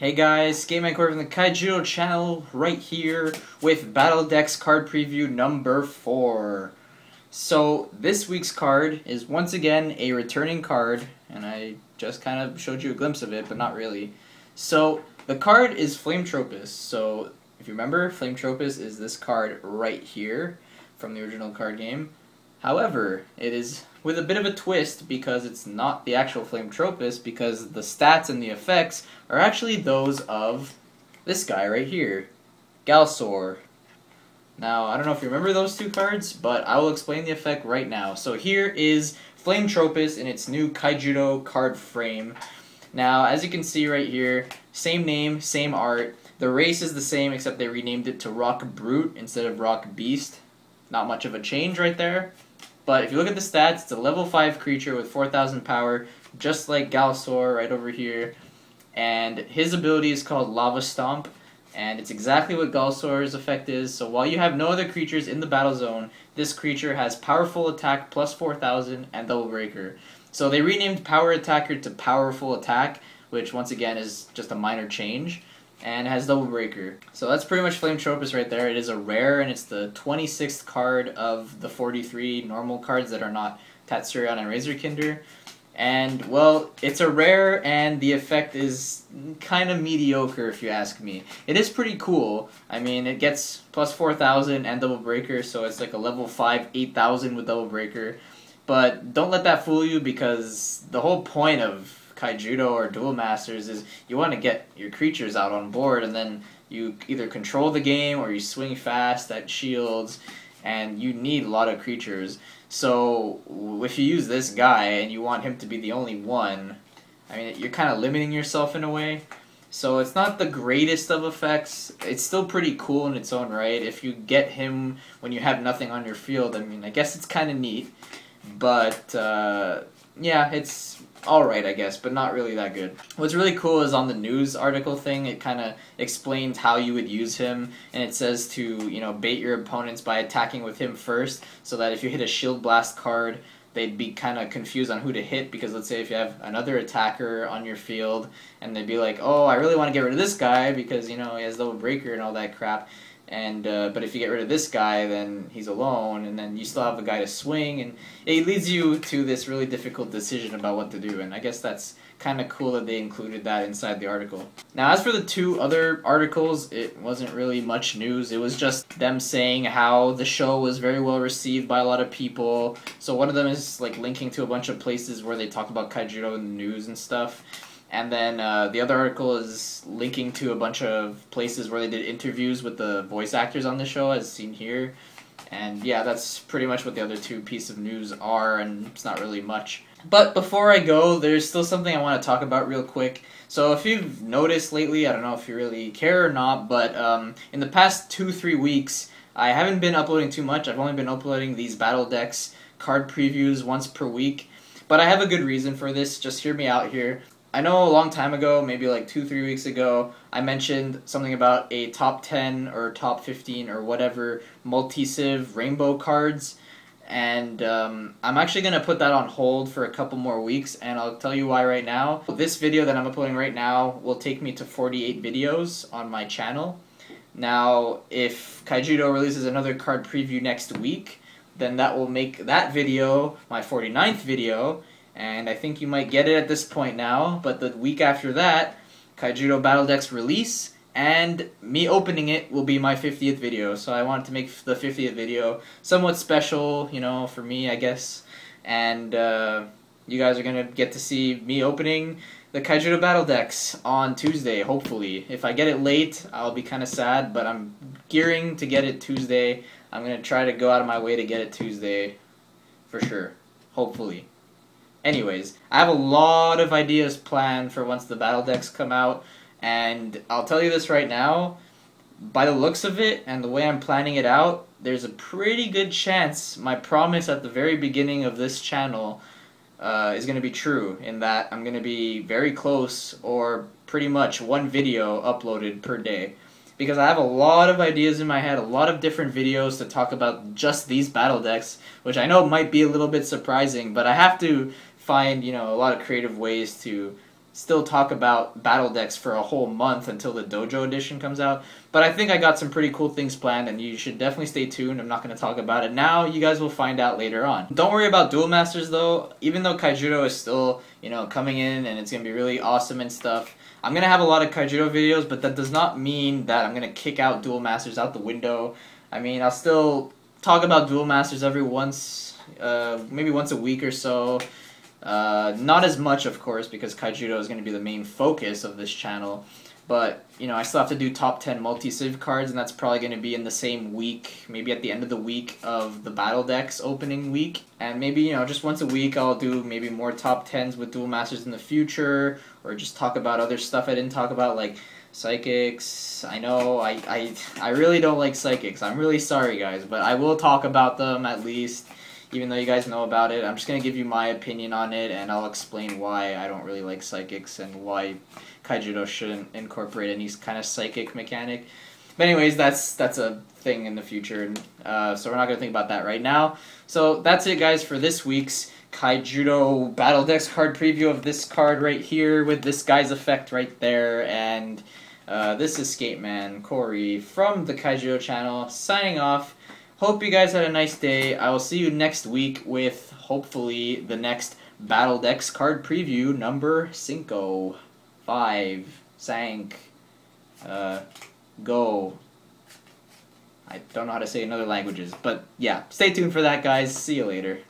Hey guys, Game Corey from the Kaijudo channel right here with Battledecks card preview number 4. So this week's card is once again a returning card, and I just kind of showed you a glimpse of it, but not really. So the card is Flametropus. So if you remember, Flametropus is this card right here from the original card game. However, it is with a bit of a twist because it's not the actual Flametropus, because the stats and the effects are actually those of this guy right here, Galsaur. Now, I don't know if you remember those two cards, but I will explain the effect right now. So here is Flametropus in its new Kaijudo card frame. Now, as you can see right here, same name, same art. The race is the same, except they renamed it to Rock Brute instead of Rock Beast. Not much of a change right there. But if you look at the stats, it's a level 5 creature with 4,000 power, just like Galsaur right over here. And his ability is called Lava Stomp, and it's exactly what Galsaur's effect is. So while you have no other creatures in the battle zone, this creature has powerful attack plus 4,000 and double breaker. So they renamed Power Attacker to Powerful Attack, which once again is just a minor change, and has double breaker. So that's pretty much Flametropus right there. It is a rare, and it's the 26th card of the 43 normal cards that are not Tatsurion and Razorkinder. And, well, it's a rare, and the effect is kind of mediocre if you ask me. It is pretty cool. I mean, it gets plus 4,000 and double breaker, so it's like a level 5 8,000 with double breaker. But don't let that fool you, because the whole point of Kaijudo or Duel Masters is you want to get your creatures out on board, and then you either control the game or you swing fast at shields, and you need a lot of creatures. So if you use this guy and you want him to be the only one, I mean, you're kind of limiting yourself in a way. So it's not the greatest of effects. It's still pretty cool in its own right. If you get him when you have nothing on your field, I mean, I guess it's kind of neat. But yeah, it's alright, I guess, but not really that good. What's really cool is on the news article thing, it kind of explains how you would use him, and it says to, you know, bait your opponents by attacking with him first, so that if you hit a Shield Blast card, they'd be kind of confused on who to hit, because let's say if you have another attacker on your field, and they'd be like, oh, I really want to get rid of this guy, because, you know, he has double breaker and all that crap. And but if you get rid of this guy, then he's alone, and then you still have a guy to swing, and it leads you to this really difficult decision about what to do, and I guess that's kind of cool that they included that inside the article. Now, as for the two other articles, it wasn't really much news. It was just them saying how the show was very well received by a lot of people. So one of them is like linking to a bunch of places where they talk about Kaijudo in the news and stuff. And then the other article is linking to a bunch of places where they did interviews with the voice actors on the show, as seen here. And yeah, that's pretty much what the other two pieces of news are, and it's not really much. But before I go, there's still something I want to talk about real quick. So if you've noticed lately, I don't know if you really care or not, but in the past 2-3 weeks, I haven't been uploading too much. I've only been uploading these Battledecks card previews once per week. But I have a good reason for this. Just hear me out here. I know a long time ago, maybe like 2-3 weeks ago, I mentioned something about a top 10 or top 15 or whatever multi-civ rainbow cards, and I'm actually going to put that on hold for a couple more weeks, and I'll tell you why right now. This video that I'm uploading right now will take me to 48 videos on my channel. Now, if Kaijudo releases another card preview next week, then that will make that video my 49th video, and I think you might get it at this point now, but the week after that, Kaijudo Battledecks release, and me opening it will be my 50th video. So I wanted to make the 50th video somewhat special, you know, for me, I guess. And you guys are going to get to see me opening the Kaijudo Battledecks on Tuesday, hopefully. If I get it late, I'll be kind of sad, but I'm gearing to get it Tuesday. I'm going to try to go out of my way to get it Tuesday, for sure, hopefully. Anyways, I have a lot of ideas planned for once the Battledecks come out, and I'll tell you this right now, by the looks of it and the way I'm planning it out, there's a pretty good chance my promise at the very beginning of this channel is going to be true, in that I'm going to be very close, or pretty much one video uploaded per day. Because I have a lot of ideas in my head, a lot of different videos to talk about just these Battledecks, which I know might be a little bit surprising, but I have to find, you know, a lot of creative ways to still talk about Battledecks for a whole month until the Dojo edition comes out. But I think I got some pretty cool things planned, and you should definitely stay tuned. I'm not going to talk about it now. You guys will find out later on. Don't worry about Duel Masters, though. Even though Kaijudo is still, coming in, and it's going to be really awesome and stuff, I'm going to have a lot of Kaijudo videos, but that does not mean that I'm going to kick out Duel Masters out the window. I mean, I'll still talk about Duel Masters maybe once a week or so. Not as much, of course, because Kaijudo is going to be the main focus of this channel. But, I still have to do top 10 multi-civ cards, and that's probably going to be in the same week, maybe at the end of the week of the Battledecks opening week. And maybe, just once a week I'll do maybe more top 10s with Duel Masters in the future, or just talk about other stuff I didn't talk about, like Psychics. I know, I really don't like Psychics. I'm really sorry, guys, but I will talk about them at least. Even though you guys know about it, I'm just going to give you my opinion on it, and I'll explain why I don't really like Psychics and why Kaijudo shouldn't incorporate any kind of Psychic mechanic. But anyways, that's a thing in the future, so we're not going to think about that right now. So that's it, guys, for this week's Kaijudo Battledecks card preview of this card right here with this guy's effect right there. And this is Skateman Corey from the Kaijudo channel signing off. Hope you guys had a nice day. I will see you next week with, hopefully, the next Battledecks card preview, number 5. Sank. Go. I don't know how to say it in other languages, but yeah, stay tuned for that, guys. See you later.